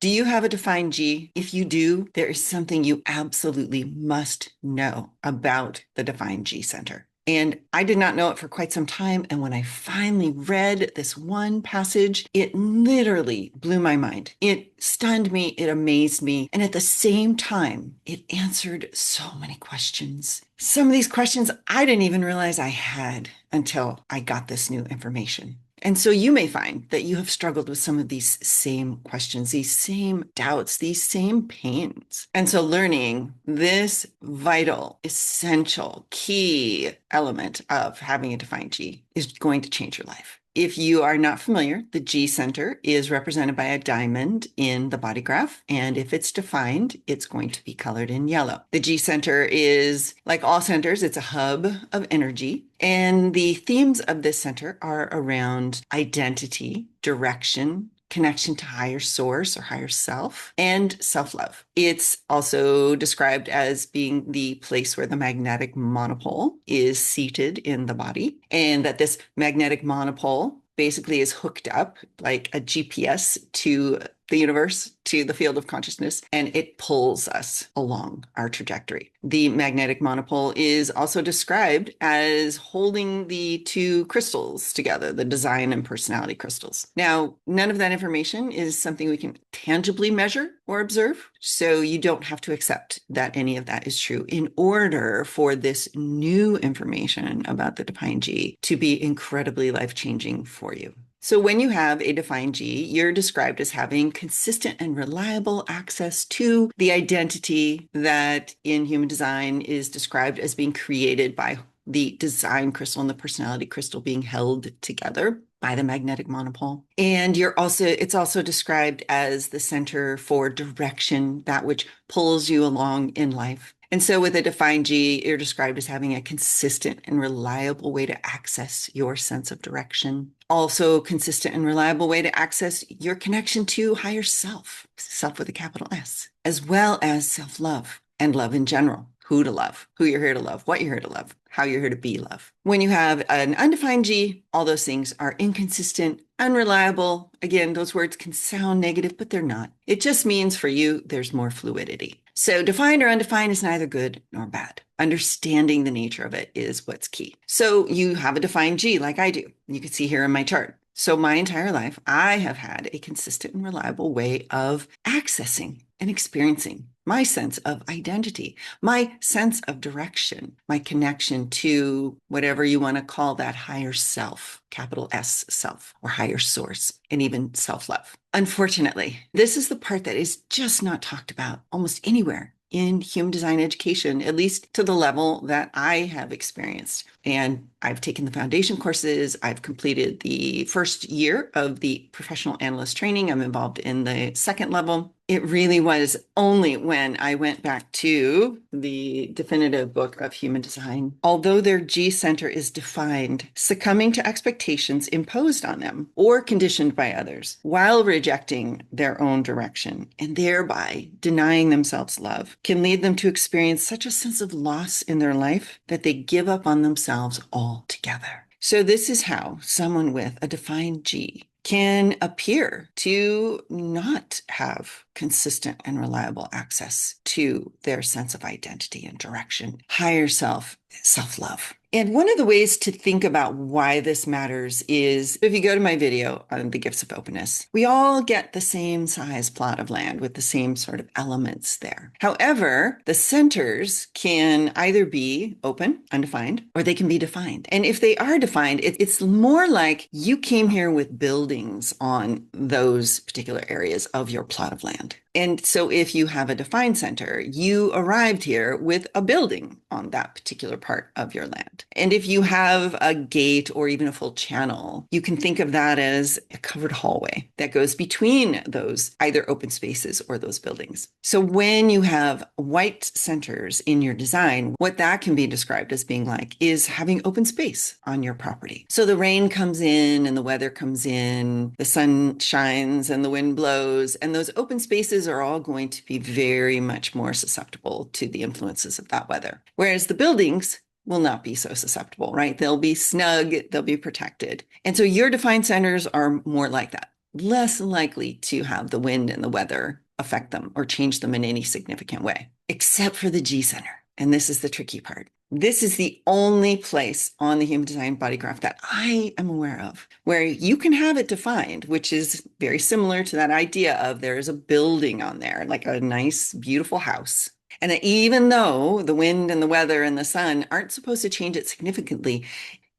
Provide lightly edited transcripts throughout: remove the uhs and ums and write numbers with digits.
Do you have a defined G? If you do, there is something you absolutely must know about the defined G center. And I did not know it for quite some time. And when I finally read this one passage, it literally blew my mind. It stunned me, it amazed me. And at the same time, it answered so many questions. Some of these questions I didn't even realize I had until I got this new information. And so you may find that you have struggled with some of these same questions, these same doubts, these same pains. And so learning this vital, essential, key element of having a defined G is going to change your life. If you are not familiar, the G center is represented by a diamond in the body graph. And if it's defined, it's going to be colored in yellow. The G center is, like all centers, it's a hub of energy. And the themes of this center are around identity, direction, connection to higher source or higher self, and self-love. It's also described as being the place where the magnetic monopole is seated in the body, and that this magnetic monopole basically is hooked up like a GPS to the universe, to the field of consciousness, and it pulls us along our trajectory. The magnetic monopole is also described as holding the two crystals together, the design and personality crystals. Now, none of that information is something we can tangibly measure or observe, so you don't have to accept that any of that is true in order for this new information about the defined G to be incredibly life-changing for you. So when you have a defined G, you're described as having consistent and reliable access to the identity that in human design is described as being created by the design crystal and the personality crystal being held together by the magnetic monopole. And it's also described as the center for direction, that which pulls you along in life. And so with a defined G, you're described as having a consistent and reliable way to access your sense of direction. Also consistent and reliable way to access your connection to higher self, self with a capital S, as well as self-love and love in general. Who to love, who you're here to love, what you're here to love, how you're here to be love. When you have an undefined G, all those things are inconsistent, unreliable. Again, those words can sound negative, but they're not. It just means for you, there's more fluidity. So defined or undefined is neither good nor bad. Understanding the nature of it is what's key. So you have a defined G like I do. You can see here in my chart. So my entire life, I have had a consistent and reliable way of accessing and experiencing my sense of identity, my sense of direction, my connection to whatever you want to call that higher self, capital S self, or higher source, and even self-love. Unfortunately, this is the part that is just not talked about almost anywhere in human design education, at least to the level that I have experienced. And I've taken the foundation courses. I've completed the first year of the professional analyst training. I'm involved in the second level. It really was only when I went back to the definitive book of human design, although their G center is defined, succumbing to expectations imposed on them or conditioned by others while rejecting their own direction and thereby denying themselves love can lead them to experience such a sense of loss in their life that they give up on themselves altogether. So this is how someone with a defined G can appear to not have consistent and reliable access to their sense of identity and direction, higher self, self-love. And one of the ways to think about why this matters is if you go to my video on the gifts of openness, we all get the same size plot of land with the same sort of elements there. However, the centers can either be open, undefined, or they can be defined. And if they are defined, it's more like you came here with buildings on those particular areas of your plot of land. And so if you have a defined center, you arrived here with a building on that particular part of your land. And if you have a gate or even a full channel, you can think of that as a covered hallway that goes between those either open spaces or those buildings. So when you have white centers in your design, what that can be described as being like is having open space on your property. So the rain comes in and the weather comes in, the sun shines and the wind blows, and those open spaces are all going to be very much more susceptible to the influences of that weather. Whereas the buildings will not be so susceptible, right? They'll be snug, they'll be protected. And so your defined centers are more like that. less likely to have the wind and the weather affect them or change them in any significant way, except for the G center. And this is the tricky part. This is the only place on the human design body graph that I am aware of where you can have it defined, which is very similar to that idea of there is a building on there, like a nice, beautiful house. And that even though the wind and the weather and the sun aren't supposed to change it significantly,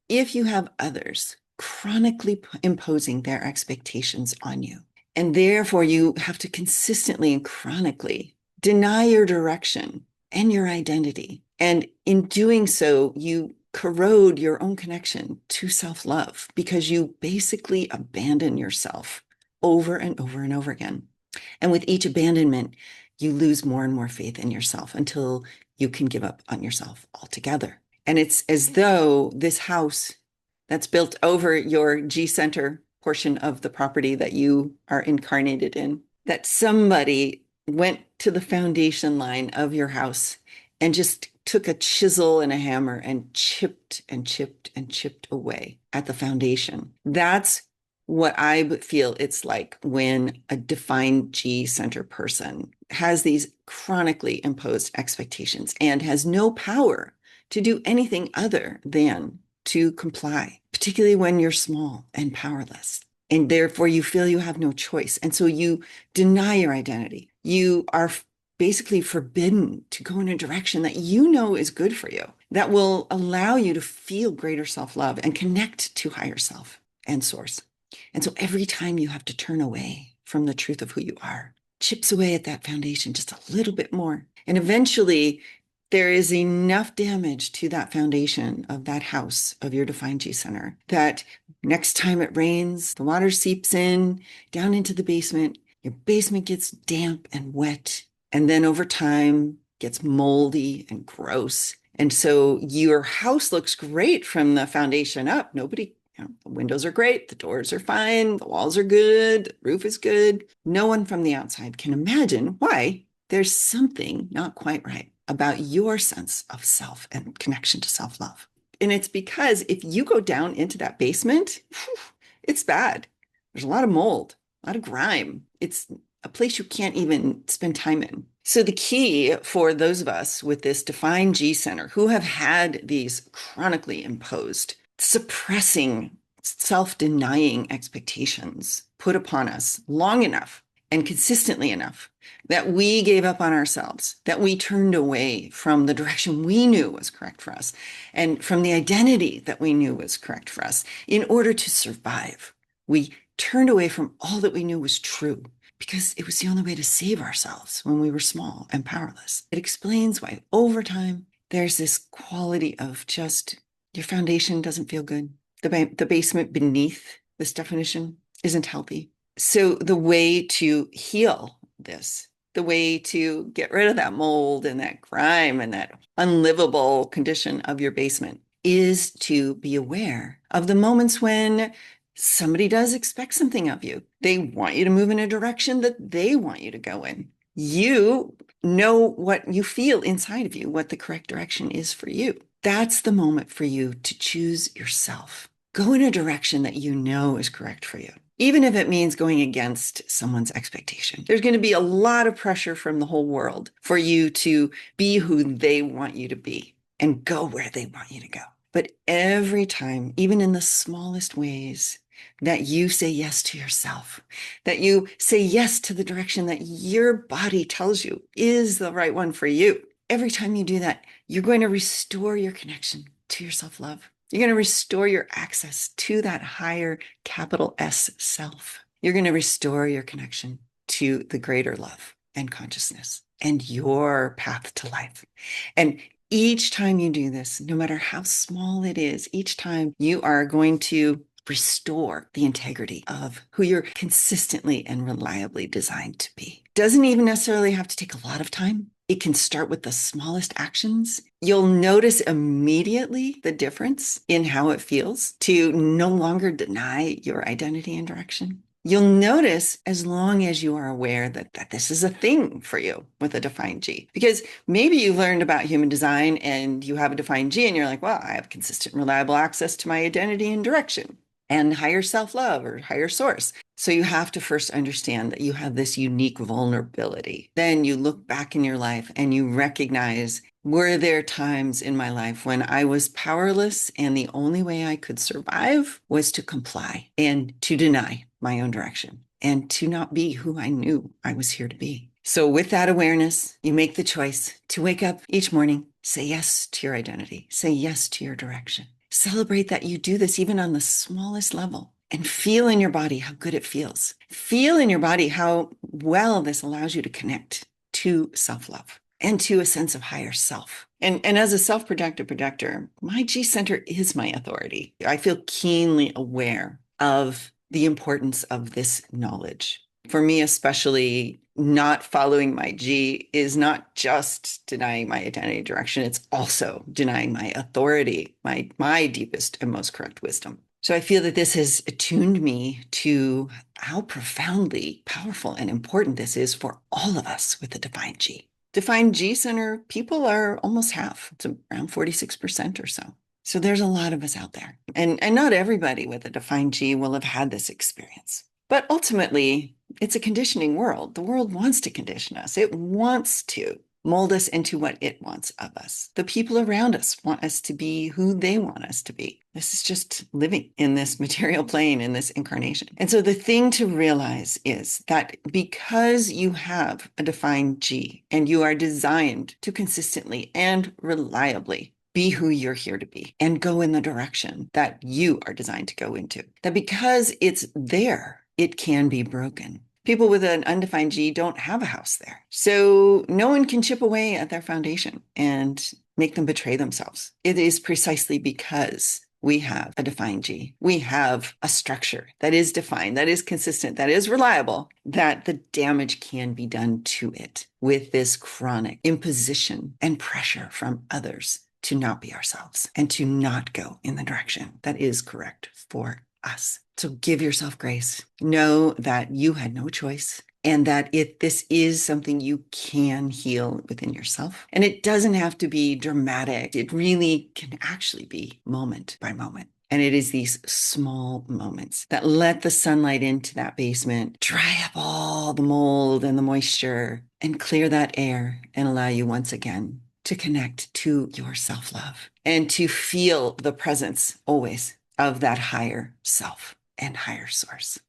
if you have others chronically imposing their expectations on you, and therefore you have to consistently and chronically deny your direction and your identity. And in doing so, you corrode your own connection to self-love because you basically abandon yourself over and over and over again. And with each abandonment, you lose more and more faith in yourself until you can give up on yourself altogether. And it's as though this house that's built over your G center portion of the property that you are incarnated in, that somebody went to the foundation line of your house and just took a chisel and a hammer and chipped and chipped and chipped away at the foundation. That's what I feel it's like when a defined G center person has these chronically imposed expectations and has no power to do anything other than to comply, particularly when you're small and powerless. And therefore, you feel you have no choice. And so you deny your identity. You are basically forbidden to go in a direction that you know is good for you, that will allow you to feel greater self-love and connect to higher self and source. And so every time you have to turn away from the truth of who you are, chips away at that foundation just a little bit more. And eventually, there is enough damage to that foundation of that house of your defined G center that next time it rains, the water seeps in down into the basement, your basement gets damp and wet, and then over time gets moldy and gross. And so your house looks great from the foundation up. Nobody, the windows are great, the doors are fine, the walls are good, the roof is good. No one from the outside can imagine why there's something not quite right about your sense of self and connection to self-love. And it's because if you go down into that basement, it's bad. There's a lot of mold, a lot of grime. It's a place you can't even spend time in. So the key for those of us with this defined G center who have had these chronically imposed, suppressing, self-denying expectations put upon us long enough and consistently enough that we gave up on ourselves, that we turned away from the direction we knew was correct for us and from the identity that we knew was correct for us in order to survive. We turned away from all that we knew was true because it was the only way to save ourselves when we were small and powerless. It explains why over time there's this quality of just your foundation doesn't feel good. The basement beneath this definition isn't healthy. So the way to heal this, the way to get rid of that mold and that grime and that unlivable condition of your basement is to be aware of the moments when somebody does expect something of you. They want you to move in a direction that they want you to go in. You know what you feel inside of you, what the correct direction is for you. That's the moment for you to choose yourself. Go in a direction that you know is correct for you, even if it means going against someone's expectation. There's going to be a lot of pressure from the whole world for you to be who they want you to be and go where they want you to go. But every time, even in the smallest ways, that you say yes to yourself, that you say yes to the direction that your body tells you is the right one for you, every time you do that, you're going to restore your connection to your self-love. You're going to restore your access to that higher capital S self. You're going to restore your connection to the greater love and consciousness and your path to life. And each time you do this, no matter how small it is, each time you are going to restore the integrity of who you're consistently and reliably designed to be. Doesn't even necessarily have to take a lot of time. It can start with the smallest actions. You'll notice immediately the difference in how it feels to no longer deny your identity and direction. You'll notice as long as you are aware that this is a thing for you with a defined G. Because maybe you learned about human design and you have a defined G and you're like, well, I have consistent, reliable access to my identity and direction. and higher self-love or higher source. So you have to first understand that you have this unique vulnerability. Then you look back in your life and you recognize, were there times in my life when I was powerless and the only way I could survive was to comply and to deny my own direction and to not be who I knew I was here to be? So with that awareness, you make the choice to wake up each morning, say yes to your identity, say yes to your direction. Celebrate that you do this even on the smallest level, and feel in your body how good it feels. Feel in your body how well this allows you to connect to self-love and to a sense of higher self. And as a self-projected projector, my G center is my authority. I feel keenly aware of the importance of this knowledge. For me, especially, not following my G is not just denying my identity direction, it's also denying my authority, my deepest and most correct wisdom. So I feel that this has attuned me to how profoundly powerful and important this is for all of us with the defined G. Defined G center people are almost half. It's around 46% or so. So there's a lot of us out there. And not everybody with a defined G will have had this experience. But ultimately, it's a conditioning world. The world wants to condition us. It wants to mold us into what it wants of us. The people around us want us to be who they want us to be. This is just living in this material plane, in this incarnation. And so the thing to realize is that because you have a defined G and you are designed to consistently and reliably be who you're here to be and go in the direction that you are designed to go into, that because it's there, it can be broken. People with an undefined G don't have a house there. So no one can chip away at their foundation and make them betray themselves. It is precisely because we have a defined G. We have a structure that is defined, that is consistent, that is reliable, that the damage can be done to it with this chronic imposition and pressure from others to not be ourselves and to not go in the direction that is correct for us. So give yourself grace. Know that you had no choice and that this is something you can heal within yourself. And it doesn't have to be dramatic. It really can actually be moment by moment. And it is these small moments that let the sunlight into that basement, dry up all the mold and the moisture, and clear that air and allow you once again to connect to your self-love and to feel the presence always of that higher self and higher source.